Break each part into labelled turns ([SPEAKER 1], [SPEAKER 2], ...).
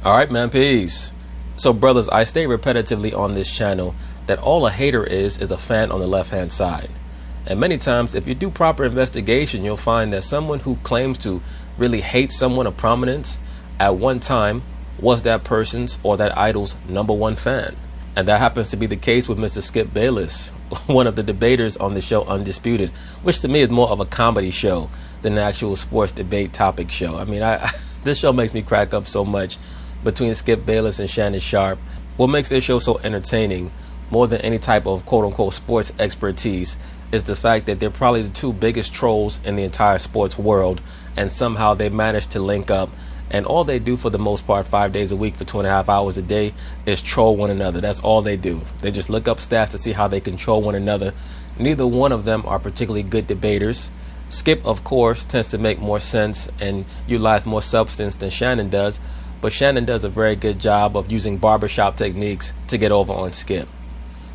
[SPEAKER 1] Alright, man, peace. So, brothers, I state repetitively on this channel that all a hater is a fan on the left-hand side. And many times, if you do proper investigation, you'll find that someone who claims to really hate someone of prominence at one time was that person's or that idol's #1 fan. And that happens to be the case with Mr. Skip Bayless, one of the debaters on the show Undisputed, which to me is more of a comedy show than an actual sports debate topic show. I mean, this show makes me crack up so much between Skip Bayless and Shannon Sharpe. What makes this show so entertaining, more than any type of quote-unquote sports expertise, is the fact that they're probably the two biggest trolls in the entire sports world, and somehow they managed to link up, and all they do for the most part 5 days a week for 2.5 hours a day is troll one another. That's all they do. They just look up stats to see how they control one another. Neither one of them are particularly good debaters. Skip, of course, tends to make more sense and utilize more substance than Shannon does, but Shannon does a very good job of using barbershop techniques to get over on Skip.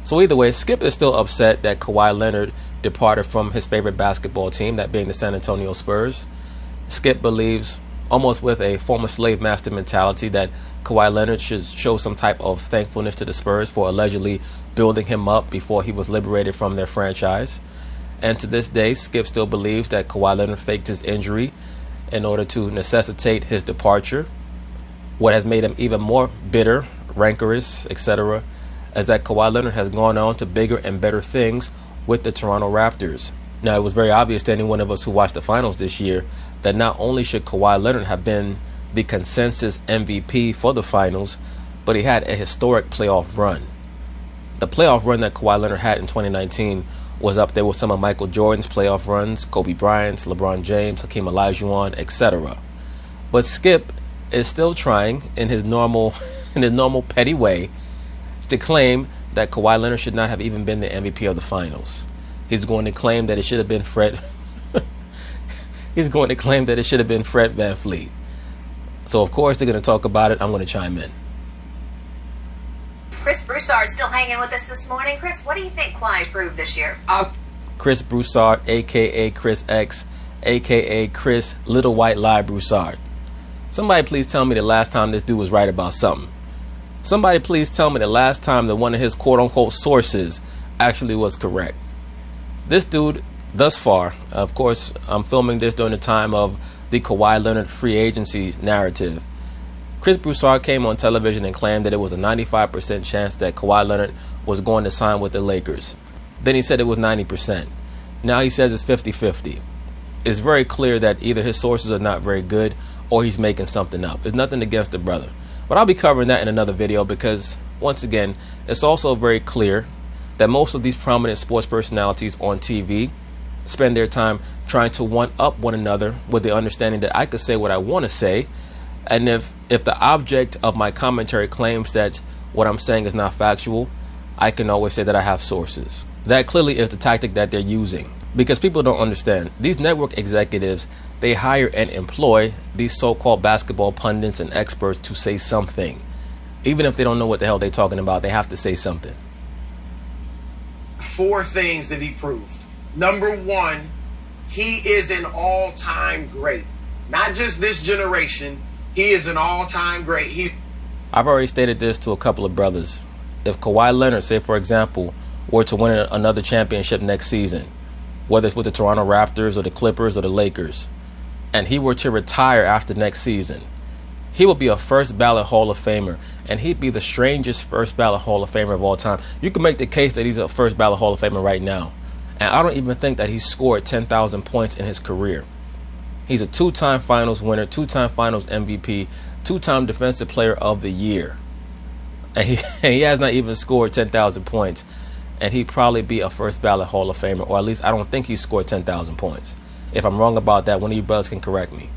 [SPEAKER 1] So either way, Skip is still upset that Kawhi Leonard departed from his favorite basketball team, that being the San Antonio Spurs. Skip believes, almost with a former slave master mentality, that Kawhi Leonard should show some type of thankfulness to the Spurs for allegedly building him up before he was liberated from their franchise. And to this day, Skip still believes that Kawhi Leonard faked his injury in order to necessitate his departure. What has made him even more bitter, rancorous, etc., is that Kawhi Leonard has gone on to bigger and better things with the Toronto Raptors. Now, it was very obvious to any one of us who watched the finals this year that not only should Kawhi Leonard have been the consensus MVP for the finals, but he had a historic playoff run. The playoff run that Kawhi Leonard had in 2019 was up there with some of Michael Jordan's playoff runs, Kobe Bryant's, LeBron James, Hakeem Olajuwon, etc. But Skip is still trying in his normal petty way to claim that Kawhi Leonard should not have even been the MVP of the finals. He's going to claim that it should have been Fred Fred VanVleet. So of course they're going to talk about it. I'm going to chime in.
[SPEAKER 2] Chris Broussard is still hanging with us this morning. Chris, what do you think Kawhi proved this year?
[SPEAKER 1] Chris Broussard, aka Chris X, aka Chris Little White Lie Broussard. Somebody please tell me the last time this dude was right about something. Somebody please tell me the last time that one of his quote-unquote sources actually was correct. This dude, thus far, of course, I'm filming this during the time of the Kawhi Leonard free agency narrative. Chris Broussard came on television and claimed that it was a 95% chance that Kawhi Leonard was going to sign with the Lakers. Then he said it was 90%. Now he says it's 50-50. It's very clear that either his sources are not very good or he's making something up. It's nothing against the brother. But I'll be covering that in another video because, once again, it's also very clear that most of these prominent sports personalities on TV spend their time trying to one-up one another with the understanding that I could say what I want to say, and if the object of my commentary claims that what I'm saying is not factual, I can always say that I have sources. That clearly is the tactic that they're using, because people don't understand. These network executives, they hire and employ these so-called basketball pundits and experts to say something. Even if they don't know what the hell they're talking about, they have to say something.
[SPEAKER 3] 4 things that he proved. Number 1, he is an all-time great. Not just this generation, he is an all-time great.
[SPEAKER 1] I've already stated this to a couple of brothers. If Kawhi Leonard, say for example, were to win another championship next season, whether it's with the Toronto Raptors or the Clippers or the Lakers, and he were to retire after next season, he would be a first ballot Hall of Famer, and he'd be the strangest first ballot Hall of Famer of all time. You can make the case that he's a first ballot Hall of Famer right now, and I don't even think that he's scored 10,000 points in his career. He's a 2-time finals winner, 2-time finals MVP, 2-time defensive player of the year, and he has not even scored 10,000 points, and he'd probably be a first ballot Hall of Famer, or at least I don't think he scored 10,000 points. If I'm wrong about that, one of you brothers can correct me.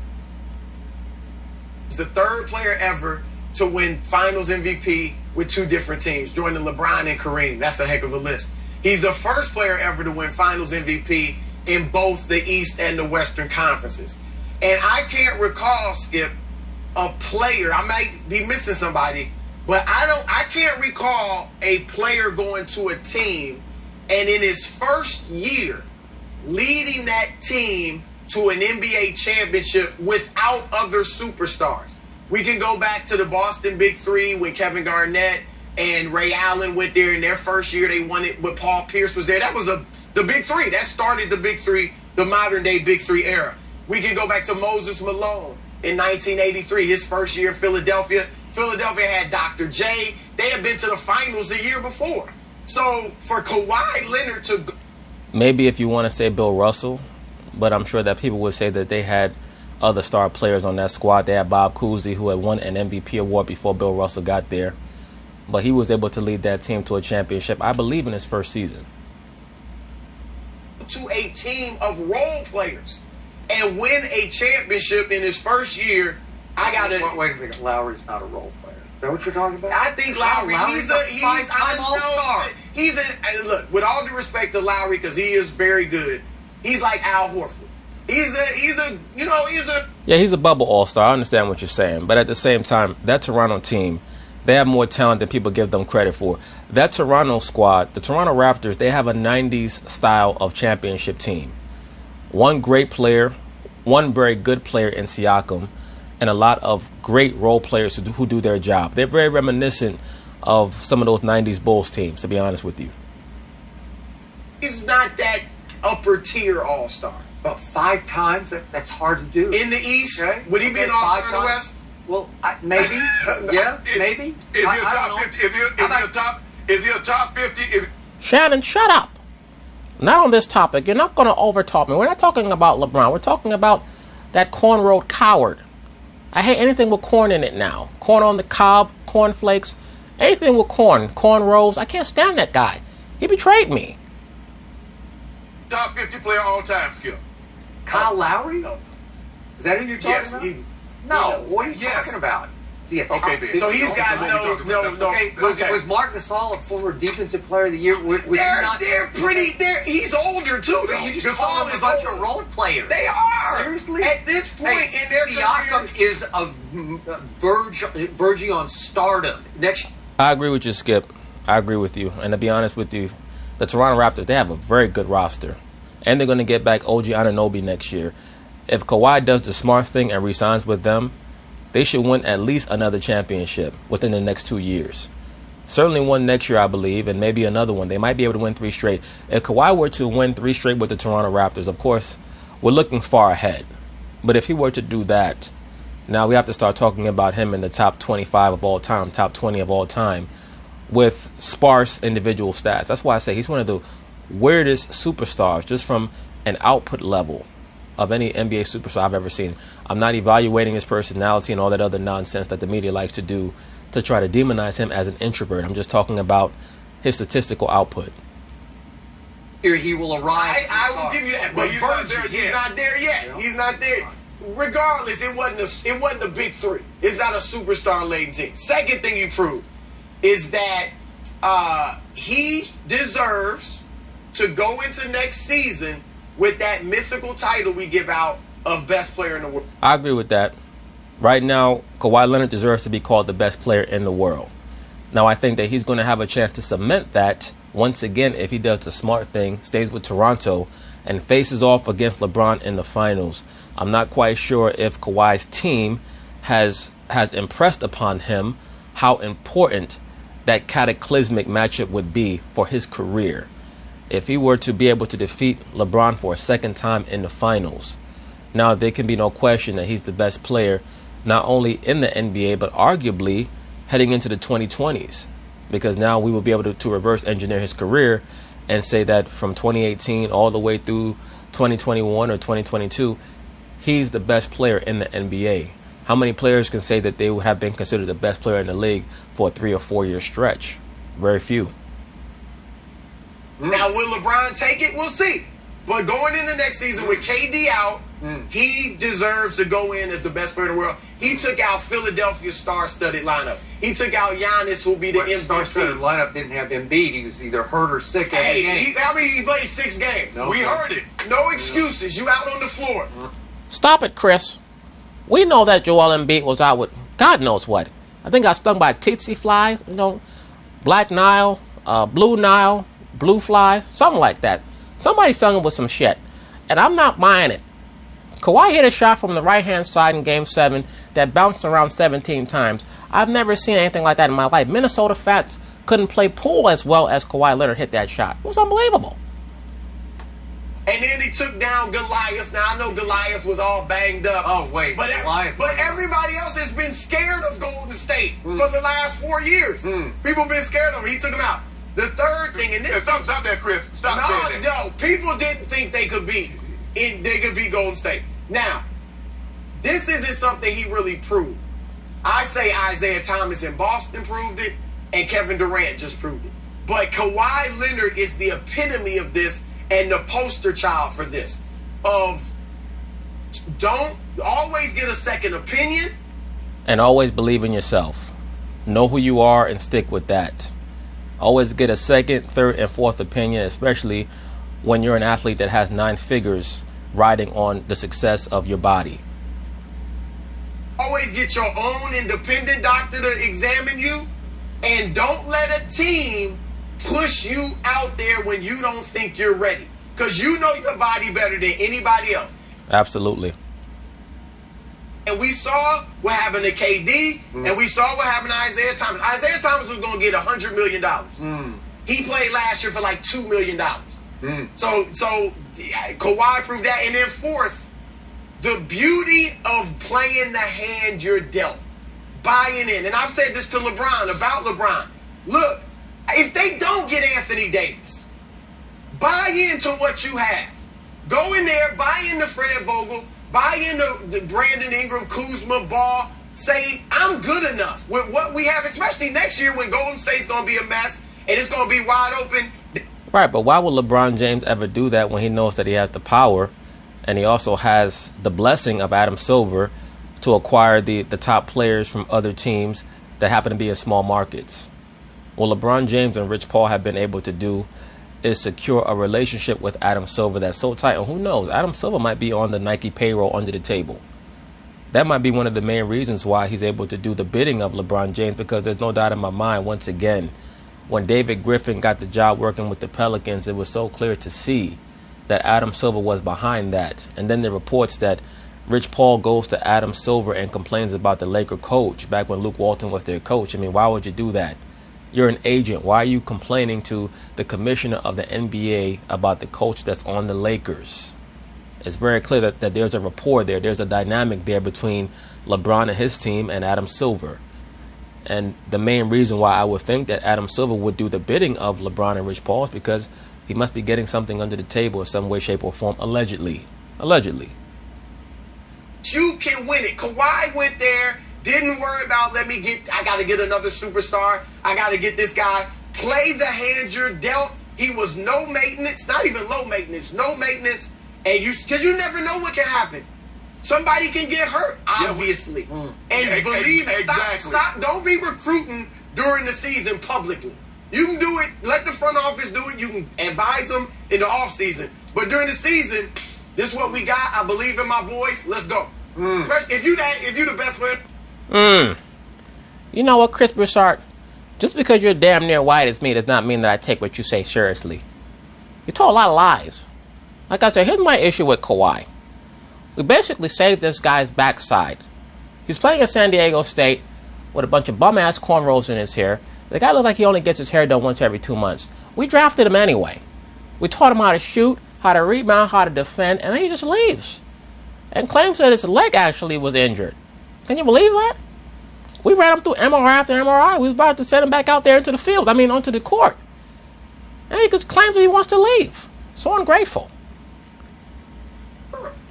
[SPEAKER 3] He's the 3rd player ever to win finals MVP with 2 different teams, joining LeBron and Kareem. That's a heck of a list. He's the 1st player ever to win finals MVP in both the East and the Western conferences. And I can't recall, Skip, a player, I might be missing somebody, but I can't recall a player going to a team and in his first year leading that team to an NBA championship without other superstars. We can go back to the Boston Big Three when Kevin Garnett and Ray Allen went there in their first year. They won it, but Paul Pierce was there. That was the Big Three. That started the Big Three, the modern-day Big Three era. We can go back to Moses Malone in 1983, his first year in Philadelphia. Philadelphia had Dr. J. They had been to the finals the year before. So for Kawhi Leonard to...
[SPEAKER 1] Maybe if you want to say Bill Russell, but I'm sure that people would say that they had other star players on that squad. They had Bob Cousy, who had won an MVP award before Bill Russell got there. But he was able to lead that team to a championship, I believe, in his first season.
[SPEAKER 3] To a team of role players and win a championship in his first year, I got to...
[SPEAKER 4] Wait a second. Lowry's not a role player. Is that what you're talking about?
[SPEAKER 3] I think Lowry, he's a five-time All-Star. Look, with all due respect to Lowry, because he is very good, he's like Al Horford.
[SPEAKER 1] Yeah, he's a bubble All-Star. I understand what you're saying. But at the same time, that Toronto team, they have more talent than people give them credit for. That Toronto squad, the Toronto Raptors, they have a 90s style of championship team. One great player, one very good player in Siakam, and a lot of great role players who do their job. They're very reminiscent of some of those 90s Bulls teams, to be honest with you.
[SPEAKER 3] He's not that upper-tier All-Star.
[SPEAKER 4] About 5 times? That's hard to do.
[SPEAKER 3] In the East? Okay. Would he be an All-Star in the West?
[SPEAKER 4] Well, maybe. Yeah, maybe.
[SPEAKER 5] Is he a top 50?
[SPEAKER 1] Shannon, shut up. Not on this topic. You're not going to overtalk me. We're not talking about LeBron. We're talking about that corn-road coward. I hate anything with corn in it now. Corn on the cob, cornflakes, anything with corn, cornrows. I can't stand that guy. He betrayed me.
[SPEAKER 5] Top 50 player all time, Skip.
[SPEAKER 4] Kyle Lowry? No. Is that who you're talking about? No. What are you talking about? Is he a top 50?
[SPEAKER 3] So he's got no.
[SPEAKER 4] Okay. Was Mark Gasol a former defensive player of the year?
[SPEAKER 3] He's older too, though.
[SPEAKER 4] You just call him a bunch of role players.
[SPEAKER 3] They are.
[SPEAKER 4] Seriously?
[SPEAKER 3] At this point in their
[SPEAKER 4] Siakam is verging on stardom.
[SPEAKER 1] I agree with you, Skip. I agree with you. And to be honest with you, the Toronto Raptors, they have a very good roster. And they're going to get back OG Anunoby next year. If Kawhi does the smart thing and re-signs with them, they should win at least another championship within the next 2 years. Certainly one next year, I believe, and maybe another one. They might be able to win 3 straight. If Kawhi were to win 3 straight with the Toronto Raptors, of course, we're looking far ahead. But if he were to do that, now we have to start talking about him in the top 25 of all time, top 20 of all time, with sparse individual stats. That's why I say he's one of the weirdest superstars, just from an output level, of any NBA superstar I've ever seen. I'm not evaluating his personality and all that other nonsense that the media likes to do to try to demonize him as an introvert. I'm just talking about his statistical output.
[SPEAKER 4] Here he will arrive.
[SPEAKER 3] I will give you that, but he's not there yet. Yeah. He's not there. Regardless, it wasn't the Big Three. It's not a superstar-laden team. Second thing you proved is that he deserves to go into next season with that mythical title we give out of best player in the world.
[SPEAKER 1] I agree with that. Right now, Kawhi Leonard deserves to be called the best player in the world. Now, I think that he's going to have a chance to cement that once again if he does the smart thing, stays with Toronto, and faces off against LeBron in the finals. I'm not quite sure if Kawhi's team has impressed upon him how important that cataclysmic matchup would be for his career. If he were to be able to defeat LeBron for a second time in the finals, now there can be no question that he's the best player, not only in the NBA, but arguably heading into the 2020s. Because now we will be able to reverse engineer his career and say that from 2018 all the way through 2021 or 2022, he's the best player in the NBA. How many players can say that they would have been considered the best player in the league for a 3 or 4 year stretch? Very few.
[SPEAKER 3] Now, will LeBron take it? We'll see. But going in the next season with KD out, he deserves to go in as the best player in the world. He took out Philadelphia's star-studded lineup. He took out Giannis, who will be the MVP.
[SPEAKER 4] Star-studded lineup didn't have Embiid. He was either hurt or sick every game.
[SPEAKER 3] He played 6 games.
[SPEAKER 4] No,
[SPEAKER 3] we heard it. No excuses. You out on the floor.
[SPEAKER 1] Stop it, Chris. We know that Joel Embiid was out with God knows what. I think I got stung by tsetse flies, Black Nile, blue flies, something like that. Somebody stung him with some shit. And I'm not buying it.
[SPEAKER 6] Kawhi hit a shot from the right-hand side in Game 7 that bounced around 17 times. I've never seen anything like that in my life. Minnesota Fats couldn't play pool as well as Kawhi Leonard hit that shot. It was unbelievable.
[SPEAKER 3] And then he took down Goliath. Now, I know Goliath was all banged up.
[SPEAKER 4] Oh, wait.
[SPEAKER 3] But everybody else has been scared of Golden State for the last 4 years. People have been scared of him. He took him out. The third thing, and this...
[SPEAKER 5] Stop that, Chris. Stop saying that.
[SPEAKER 3] No, people didn't think they could beat Golden State. Now, this isn't something he really proved. I say Isaiah Thomas in Boston proved it, and Kevin Durant just proved it. But Kawhi Leonard is the epitome of this and the poster child for this. Of don't always get a second opinion.
[SPEAKER 1] And always believe in yourself. Know who you are and stick with that. Always get a second, third, and fourth opinion, especially when you're an athlete that has 9 figures riding on the success of your body.
[SPEAKER 3] Always get your own independent doctor to examine you, and don't let a team push you out there when you don't think you're ready, because you know your body better than anybody else.
[SPEAKER 1] Absolutely.
[SPEAKER 3] And we saw what happened to KD, and we saw what happened to Isaiah Thomas. Isaiah Thomas was going to get $100 million. He played last year for like $2 million. So Kawhi proved that. And then fourth, the beauty of playing the hand you're dealt, buying in. And I've said this to LeBron about LeBron. Look, if they don't get Anthony Davis, buy into what you have. Go in there, buy into Fred Vogel, buy into Brandon Ingram, Kuzma, Ball. Say, I'm good enough with what we have, especially next year when Golden State's going to be a mess and it's going to be wide open.
[SPEAKER 1] Right, but why would LeBron James ever do that when he knows that he has the power and he also has the blessing of Adam Silver to acquire the top players from other teams that happen to be in small markets? What LeBron James and Rich Paul have been able to do is secure a relationship with Adam Silver that's so tight. And who knows, Adam Silver might be on the Nike payroll under the table. That might be one of the main reasons why he's able to do the bidding of LeBron James, because there's no doubt in my mind, once again, when David Griffin got the job working with the Pelicans, it was so clear to see that Adam Silver was behind that. And then the reports that Rich Paul goes to Adam Silver and complains about the Laker coach back when Luke Walton was their coach. I mean, why would you do that? You're an agent. Why are you complaining to the commissioner of the NBA about the coach that's on the Lakers? It's very clear that there's a rapport there. There's a dynamic there between LeBron and his team and Adam Silver. And the main reason why I would think that Adam Silver would do the bidding of LeBron and Rich Paul is because he must be getting something under the table in some way, shape, or form, allegedly. Allegedly.
[SPEAKER 3] You can win it. Kawhi went there, didn't worry about, I got to get another superstar. I got to get this guy. Play the hand you're dealt. He was no maintenance, not even low maintenance, no maintenance. And because you never know what can happen. Somebody can get hurt, obviously. And believe it.
[SPEAKER 5] Exactly.
[SPEAKER 3] Stop. Don't be recruiting during the season publicly. You can do it. Let the front office do it. You can advise them in the offseason. But during the season, this is what we got. I believe in my boys. Let's go. Especially if you the best player.
[SPEAKER 6] You know what, Chris Broussard? Just because you're damn near white as me does not mean that I take what you say seriously. You told a lot of lies. Like I said, here's my issue with Kawhi. We basically saved this guy's backside. He's playing in San Diego State with a bunch of bum-ass cornrows in his hair. The guy looks like he only gets his hair done once every 2 months. We drafted him anyway. We taught him how to shoot, how to rebound, how to defend, and then he just leaves. And claims that his leg actually was injured. Can you believe that? We ran him through MRI after MRI. We was about to send him back out there into the field. Onto the court. And he just claims that he wants to leave. So ungrateful.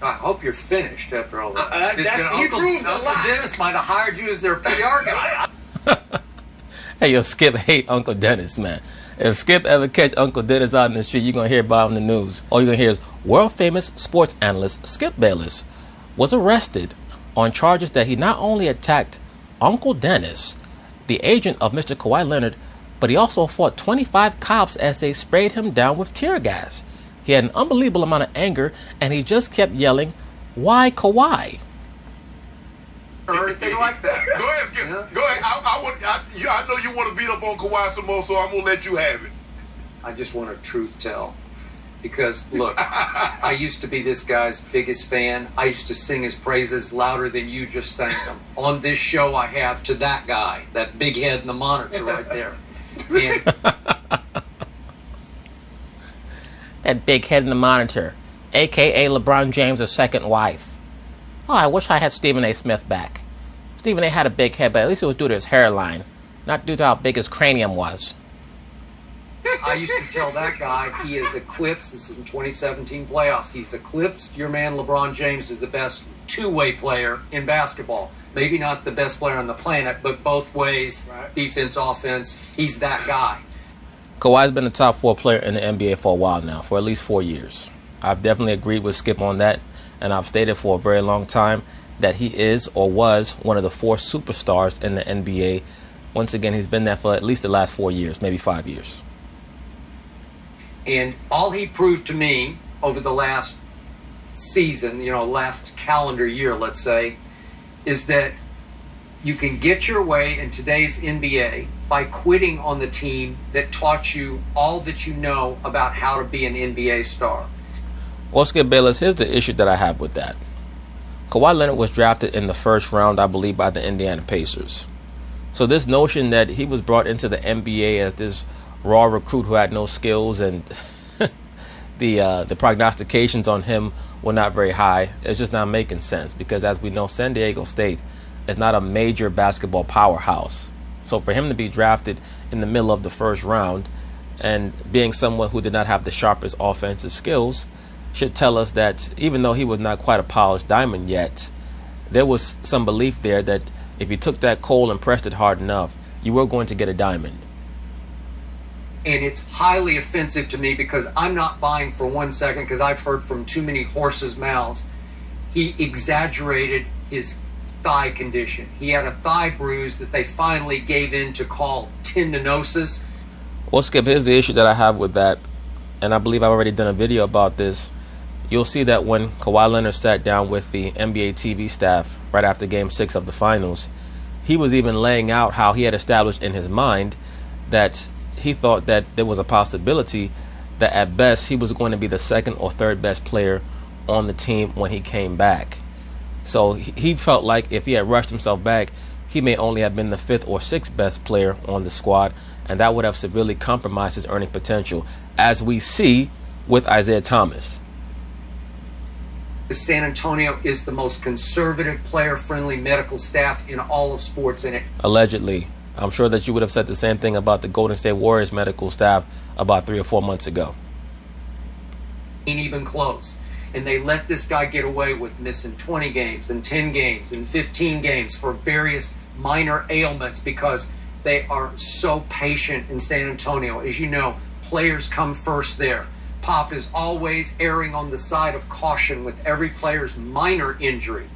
[SPEAKER 4] I hope you're finished after all that.
[SPEAKER 3] He proved a lot.
[SPEAKER 4] Uncle Dennis might have hired you as their PR guy.
[SPEAKER 1] Hey, yo, Skip hate Uncle Dennis, man. If Skip ever catch Uncle Dennis out in the street, you're going to hear about him in the news. All you're going to hear is world-famous sports analyst Skip Bayless was arrested on charges that he not only attacked Uncle Dennis, the agent of Mr. Kawhi Leonard, but he also fought 25 cops as they sprayed him down with tear gas. He had an unbelievable amount of anger, and he just kept yelling, "Why Kawhi?"
[SPEAKER 4] Or anything like that.
[SPEAKER 5] Go ahead, Skip. Yeah. Go ahead. I know you want to beat up on Kawhi some more, so I'm going to let you have it.
[SPEAKER 4] I just want a truth tell. Because, look, I used to be this guy's biggest fan. I used to sing his praises louder than you just sang them. On this show, I have to that guy, that big head in the monitor right there. And
[SPEAKER 6] that big head in the monitor, a.k.a. LeBron James' second wife. Oh, I wish I had Stephen A. Smith back. Stephen A. had a big head, but at least it was due to his hairline, not due to how big his cranium was.
[SPEAKER 4] I used to tell that guy he is eclipsed. This is in 2017 playoffs. He's eclipsed your man LeBron James is the best two-way player in basketball. Maybe not the best player on the planet, but both ways, defense, offense, he's that guy.
[SPEAKER 1] Kawhi's been the top 4 player in the NBA for a while now, for at least 4 years. I've definitely agreed with Skip on that, and I've stated for a very long time that he is or was one of the 4 superstars in the NBA. Once again, he's been there for at least the last 4 years, maybe 5 years.
[SPEAKER 4] And all he proved to me over the last season, last calendar year, let's say, is that you can get your way in today's NBA by quitting on the team that taught you all that you know about how to be an NBA star.
[SPEAKER 1] Well, Skip Bayless, here's the issue that I have with that. Kawhi Leonard was drafted in the first round, I believe, by the Indiana Pacers. So this notion that he was brought into the NBA as this raw recruit who had no skills and the prognostications on him were not very high, it's just not making sense, because as we know, San Diego State is not a major basketball powerhouse. So for him to be drafted in the middle of the first round and being someone who did not have the sharpest offensive skills should tell us that even though he was not quite a polished diamond yet, there was some belief there that if you took that coal and pressed it hard enough, you were going to get a diamond.
[SPEAKER 4] And it's highly offensive to me because I'm not buying for 1 second, because I've heard from too many horses' mouths. He exaggerated his thigh condition. He had a thigh bruise that they finally gave in to call tendinosis.
[SPEAKER 1] Well, Skip, here's the issue that I have with that, and I believe I've already done a video about this. You'll see that when Kawhi Leonard sat down with the NBA TV staff right after Game 6 of the Finals, he was even laying out how he had established in his mind that he thought that there was a possibility that at best he was going to be the second or third best player on the team when he came back. So he felt like if he had rushed himself back, he may only have been the 5th or 6th best player on the squad, and that would have severely compromised his earning potential, as we see with Isaiah Thomas.
[SPEAKER 4] San Antonio is the most conservative, player-friendly medical staff in all of sports in it.
[SPEAKER 1] Allegedly. I'm sure that you would have said the same thing about the Golden State Warriors medical staff about 3 or 4 months ago.
[SPEAKER 4] Ain't even close. And they let this guy get away with missing 20 games and 10 games and 15 games for various minor ailments because they are so patient in San Antonio. As you know, players come first there. Pop is always erring on the side of caution with every player's minor injury.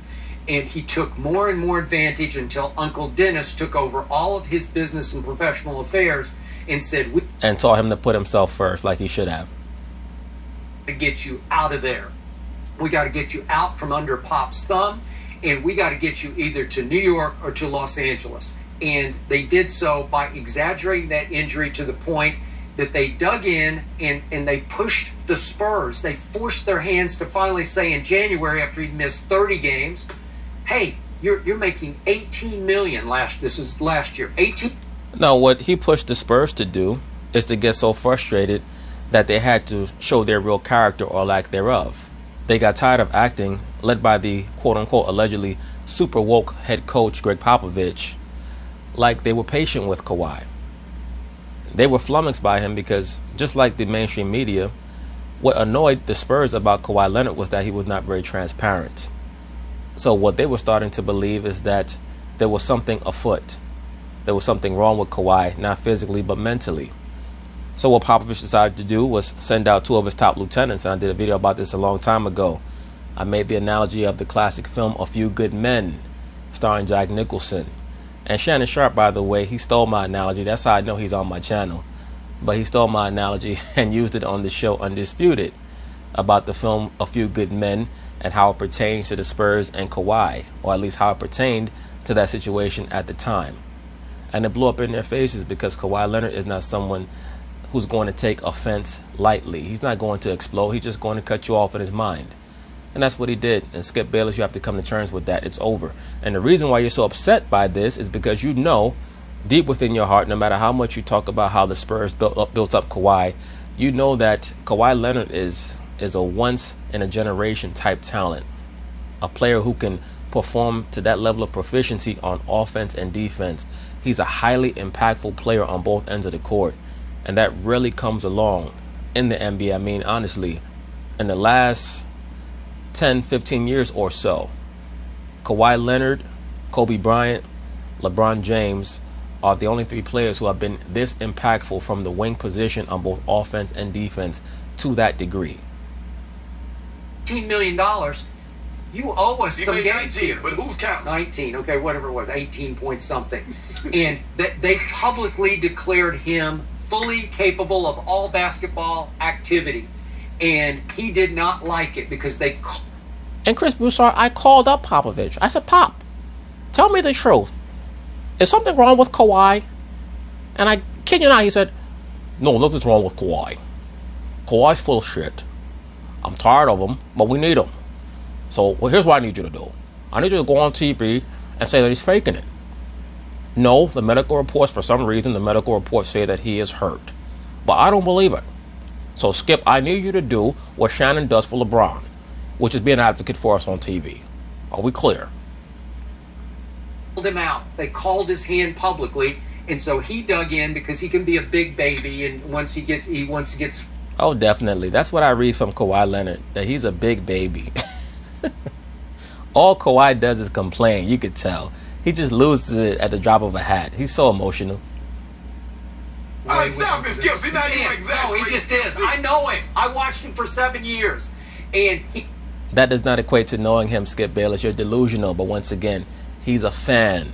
[SPEAKER 4] And he took more and more advantage until Uncle Dennis took over all of his business and professional affairs and said, "We
[SPEAKER 1] and taught him to put himself first like he should have.
[SPEAKER 4] got to get you out of there. We got to get you out from under Pop's thumb, and we got to get you either to New York or to Los Angeles." And they did so by exaggerating that injury to the point that they dug in and they pushed the Spurs. They forced their hands to finally say in January, after he'd missed 30 games, "Hey, you're making $18 million this is last year. 18."
[SPEAKER 1] No, what he pushed the Spurs to do is to get so frustrated that they had to show their real character or lack thereof. They got tired of acting, led by the quote-unquote allegedly super woke head coach Greg Popovich, like they were patient with Kawhi. They were flummoxed by him because, just like the mainstream media, what annoyed the Spurs about Kawhi Leonard was that he was not very transparent. So what they were starting to believe is that there was something afoot. There was something wrong with Kawhi, not physically but mentally. So what Popovich decided to do was send out 2 of his top lieutenants, and I did a video about this a long time ago. I made the analogy of the classic film A Few Good Men, starring Jack Nicholson. And Shannon Sharp, by the way, he stole my analogy. That's how I know he's on my channel. But he stole my analogy and used it on the show Undisputed about the film A Few Good Men and how it pertains to the Spurs and Kawhi, or at least how it pertained to that situation at the time. And it blew up in their faces because Kawhi Leonard is not someone who's going to take offense lightly. He's not going to explode. He's just going to cut you off in his mind. And that's what he did. And Skip Bayless, you have to come to terms with that. It's over. And the reason why you're so upset by this is because you know deep within your heart, no matter how much you talk about how the Spurs built up Kawhi, you know that Kawhi Leonard is a once-in-a-generation type talent. A player who can perform to that level of proficiency on offense and defense. He's a highly impactful player on both ends of the court. And that really comes along in the NBA. I mean, honestly, in the last 10, 15 years or so, Kawhi Leonard, Kobe Bryant, LeBron James are the only three players who have been this impactful from the wing position on both offense and defense to that degree.
[SPEAKER 4] $18 million. You owe us
[SPEAKER 5] He
[SPEAKER 4] some
[SPEAKER 5] made
[SPEAKER 4] games
[SPEAKER 5] 19,
[SPEAKER 4] here.
[SPEAKER 5] but who's counting?
[SPEAKER 4] 19, okay, whatever it was, 18 point something. And they publicly declared him fully capable of all basketball activity. And he did not like it because they...
[SPEAKER 6] And Chris Broussard, I called up Popovich. I said, Pop, tell me the truth. Is something wrong with Kawhi? And I kid you not, he said, no, nothing's wrong with Kawhi. Kawhi's full of shit. I'm tired of him, but we need him. So here's what I need you to do. I need you to go on TV and say that he's faking it. No, the medical reports, for some reason, the medical reports say that he is hurt. But I don't believe it. So, Skip, I need you to do what Shannon does for LeBron, which is be an advocate for us on TV. Are we clear?
[SPEAKER 4] Called him out. They called his hand publicly, and so he dug in because he can be a big baby, and once he gets...
[SPEAKER 1] Oh, definitely. That's what I read from Kawhi Leonard, that he's a big baby. All Kawhi does is complain. You could tell. He just loses it at the drop of a hat. He's so emotional.
[SPEAKER 5] Stop it, Skip. See, now you're exaggerating.
[SPEAKER 4] No, he just is. I know him. I watched him for 7 years, and he...
[SPEAKER 1] That does not equate to knowing him, Skip Bayless. You're delusional. But once again, he's a fan.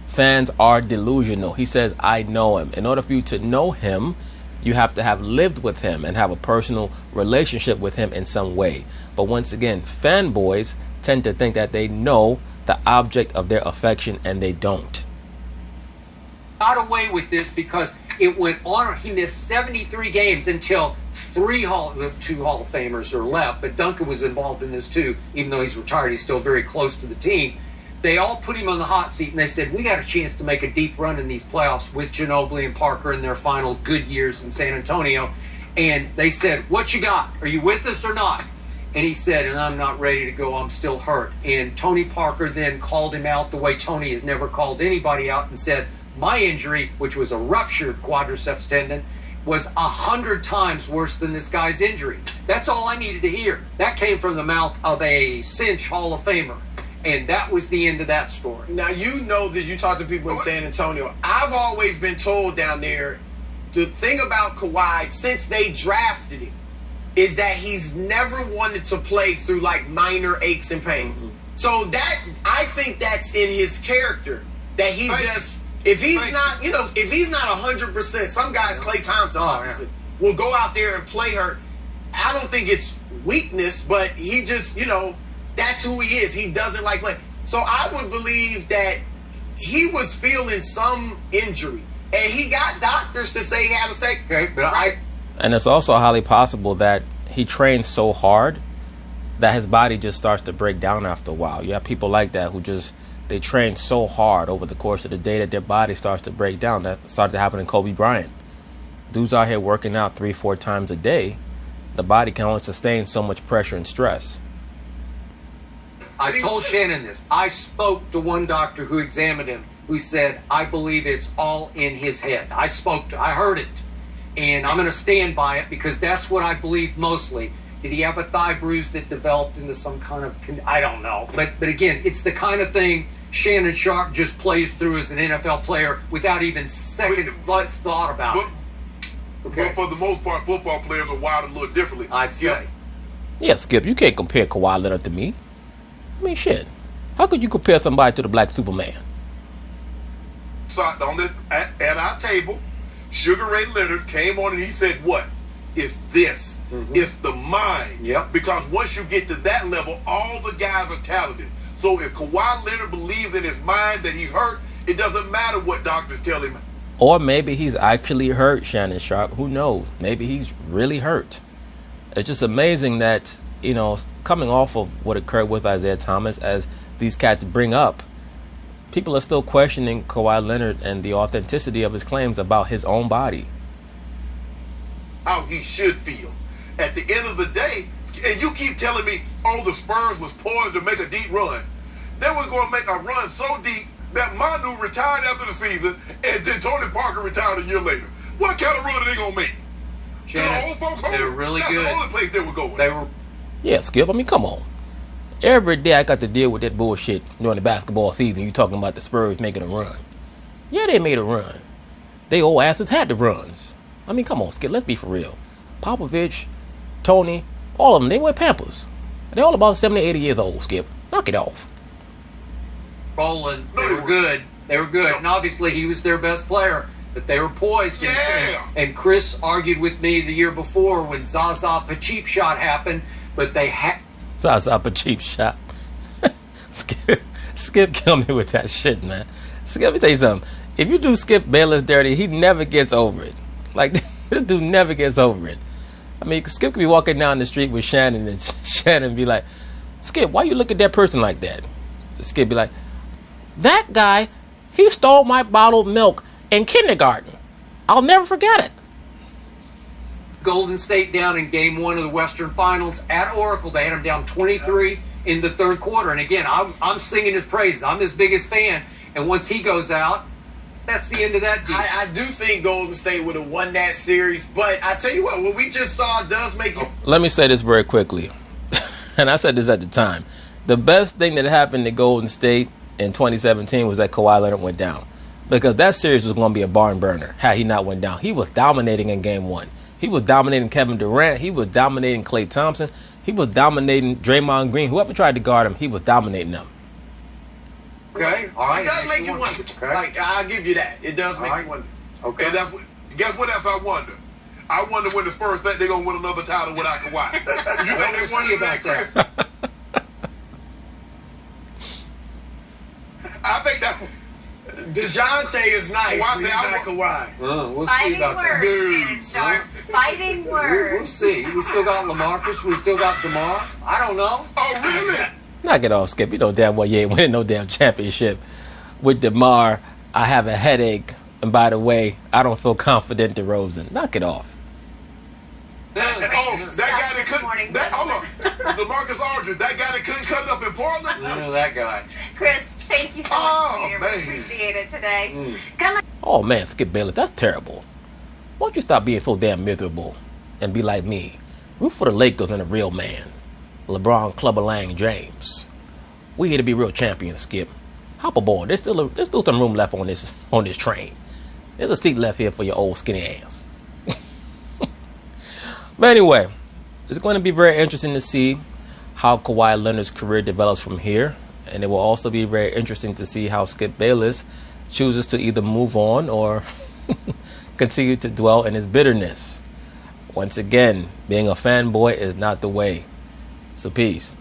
[SPEAKER 1] Fans are delusional. He says, I know him. In order for you to know him, you have to have lived with him and have a personal relationship with him in some way. But once again, fanboys tend to think that they know the object of their affection, and they don't.
[SPEAKER 4] Got away with this because it went on. He missed 73 games until two Hall of Famers are left, but Duncan was involved in this too. Even though he's retired, he's still very close to the team. They all put him on the hot seat, and they said, we got a chance to make a deep run in these playoffs with Ginobili and Parker in their final good years in San Antonio. And they said, what you got? Are you with us or not? And he said, and I'm not ready to go, I'm still hurt. And Tony Parker then called him out the way Tony has never called anybody out and said, my injury, which was a ruptured quadriceps tendon, was 100 times worse than this guy's injury. That's all I needed to hear. That came from the mouth of a cinch Hall of Famer. And that was the end of that story.
[SPEAKER 3] Now, you know that you talk to people in San Antonio. I've always been told down there, the thing about Kawhi, since they drafted him, is that he's never wanted to play through like minor aches and pains. Mm-hmm. So that, I think that's in his character, that he just, if he's not, you know, if he's not 100%, some guys, Klay Thompson, obviously, will go out there and play hurt. I don't think it's weakness, but he just, you know, that's who he is. He doesn't like playing. So I would believe that he was feeling some injury, and he got doctors to say he had a second.
[SPEAKER 4] Okay, but
[SPEAKER 3] right?
[SPEAKER 1] And it's also highly possible that he trains so hard that his body just starts to break down after a while. You have people like that who just, they train so hard over the course of the day that their body starts to break down. That started to happen in Kobe Bryant. Dudes out here working out 3-4 times a day. The body can only sustain so much pressure and stress.
[SPEAKER 4] I told Shannon this. I spoke to one doctor who examined him, who said, I believe it's all in his head. I heard it. And I'm going to stand by it because that's what I believe mostly. Did he have a thigh bruise that developed into some kind of... I don't know. But again, it's the kind of thing Shannon Sharp just plays through as an NFL player without even second thought about it.
[SPEAKER 5] Okay. But for the most part, football players are wired a little differently.
[SPEAKER 4] I'd say.
[SPEAKER 1] Yeah, Skip, you can't compare Kawhi Leonard to me. I mean, shit. How could you compare somebody to the Black Superman?
[SPEAKER 5] So on this, at our table, Sugar Ray Leonard came on and he said, what? It's this. Mm-hmm. It's the mind.
[SPEAKER 4] Yep.
[SPEAKER 5] Because once you get to that level, all the guys are talented. So if Kawhi Leonard believes in his mind that he's hurt, it doesn't matter what doctors tell him
[SPEAKER 1] Or maybe he's actually hurt, Shannon Sharp. Who knows? Maybe he's really hurt. It's just amazing that, you know, coming off of what occurred with Isaiah Thomas, as these cats bring up, people are still questioning Kawhi Leonard and the authenticity of his claims about his own body.
[SPEAKER 5] How he should feel. At the end of the day, and you keep telling me, oh, the Spurs was poised to make a deep run. They were going to make a run so deep that Manu retired after the season, and then Tony Parker retired a year later. What kind of run are they going to make?
[SPEAKER 4] Shannon,
[SPEAKER 5] to the old folks home?
[SPEAKER 4] they're really
[SPEAKER 5] That's
[SPEAKER 4] good.
[SPEAKER 5] the only place they were going.
[SPEAKER 4] They were.
[SPEAKER 1] Yeah, Skip, I mean, come on. Every day I got to deal with that bullshit during the basketball season. You talking about the Spurs making a run. Yeah, they made a run. They old asses had the runs. I mean, come on, Skip, let's be for real. Popovich, Tony, all of them, they wear Pampers. They're all about 70, 80 years old, Skip. Knock it off.
[SPEAKER 4] Rolling. They were good. They were good. And obviously he was their best player. But they were poised.
[SPEAKER 5] Yeah.
[SPEAKER 4] And Chris argued with me the year before when Zaza Pacheep shot happened. But they had.
[SPEAKER 1] Zaza up a cheap shot. Skip killed me with that shit, man. Skip, let me tell you something. If you do Skip Bayless dirty, he never gets over it. Like, this dude never gets over it. I mean, Skip could be walking down the street with Shannon, and Shannon be like, Skip, why you look at that person like that? Skip be like, that guy, he stole my bottled milk in kindergarten. I'll never forget it.
[SPEAKER 4] Golden State down in Game 1 of the Western Finals at Oracle. They had them down 23 in the third quarter. And again, I'm singing his praises. I'm his biggest fan. And once he goes out, that's the end of that deal.
[SPEAKER 3] I do think Golden State would have won that series, but I tell you what we just saw does make you.
[SPEAKER 1] Let me say this very quickly, and I said this at the time. The best thing that happened to Golden State in 2017 was that Kawhi Leonard went down, because that series was going to be a barn burner had he not went down. He was dominating in Game 1. He was dominating Kevin Durant. He was dominating Klay Thompson. He was dominating Draymond Green. Whoever tried to guard him, he was dominating them.
[SPEAKER 4] Okay, all right.
[SPEAKER 3] It does make you wonder.
[SPEAKER 4] Okay.
[SPEAKER 3] Like, I'll give you that. It does make you wonder.
[SPEAKER 4] Okay.
[SPEAKER 5] And that's what, guess what else I wonder? I wonder when the Spurs think they're going to win another title without Kawhi. You think
[SPEAKER 4] We'll
[SPEAKER 5] they
[SPEAKER 4] see
[SPEAKER 5] wonder
[SPEAKER 4] about
[SPEAKER 5] that,
[SPEAKER 4] that.
[SPEAKER 5] Chris? I think that.
[SPEAKER 3] DeJounte is nice,
[SPEAKER 5] Kawhi
[SPEAKER 3] but he's
[SPEAKER 5] said,
[SPEAKER 3] not Kawhi.
[SPEAKER 4] We'll see
[SPEAKER 2] Fighting
[SPEAKER 4] about
[SPEAKER 2] words,
[SPEAKER 4] that.
[SPEAKER 2] Shannon Sharp. Fighting
[SPEAKER 4] We'll
[SPEAKER 2] words.
[SPEAKER 4] see. We still got LaMarcus. We still got DeMar. I don't know.
[SPEAKER 5] Oh, really?
[SPEAKER 1] Knock it off, Skip. You know damn well you ain't winning no damn championship. With DeMar, I have a headache. And by the way, I don't feel confident DeRozan. Knock it off.
[SPEAKER 5] Oh, that guy that
[SPEAKER 2] morning,
[SPEAKER 5] couldn't. Hold on. DeMarcus Aldridge, that guy that couldn't cut it up in Portland?
[SPEAKER 4] You know that guy.
[SPEAKER 2] Chris, thank you so much
[SPEAKER 5] Oh,
[SPEAKER 2] for being here.
[SPEAKER 5] man.
[SPEAKER 2] We appreciate it today. Come on.
[SPEAKER 1] Oh man, Skip Bayless, that's terrible. Why don't you stop being so damn miserable and be like me? Root for the Lakers and a real man. LeBron Clubber Lang James. We here to be real champions, Skip. Hop aboard. There's still some room left on this train. There's a seat left here for your old skinny ass. But anyway, it's going to be very interesting to see how Kawhi Leonard's career develops from here. And it will also be very interesting to see how Skip Bayless chooses to either move on or continue to dwell in his bitterness. Once again, being a fanboy is not the way. So peace.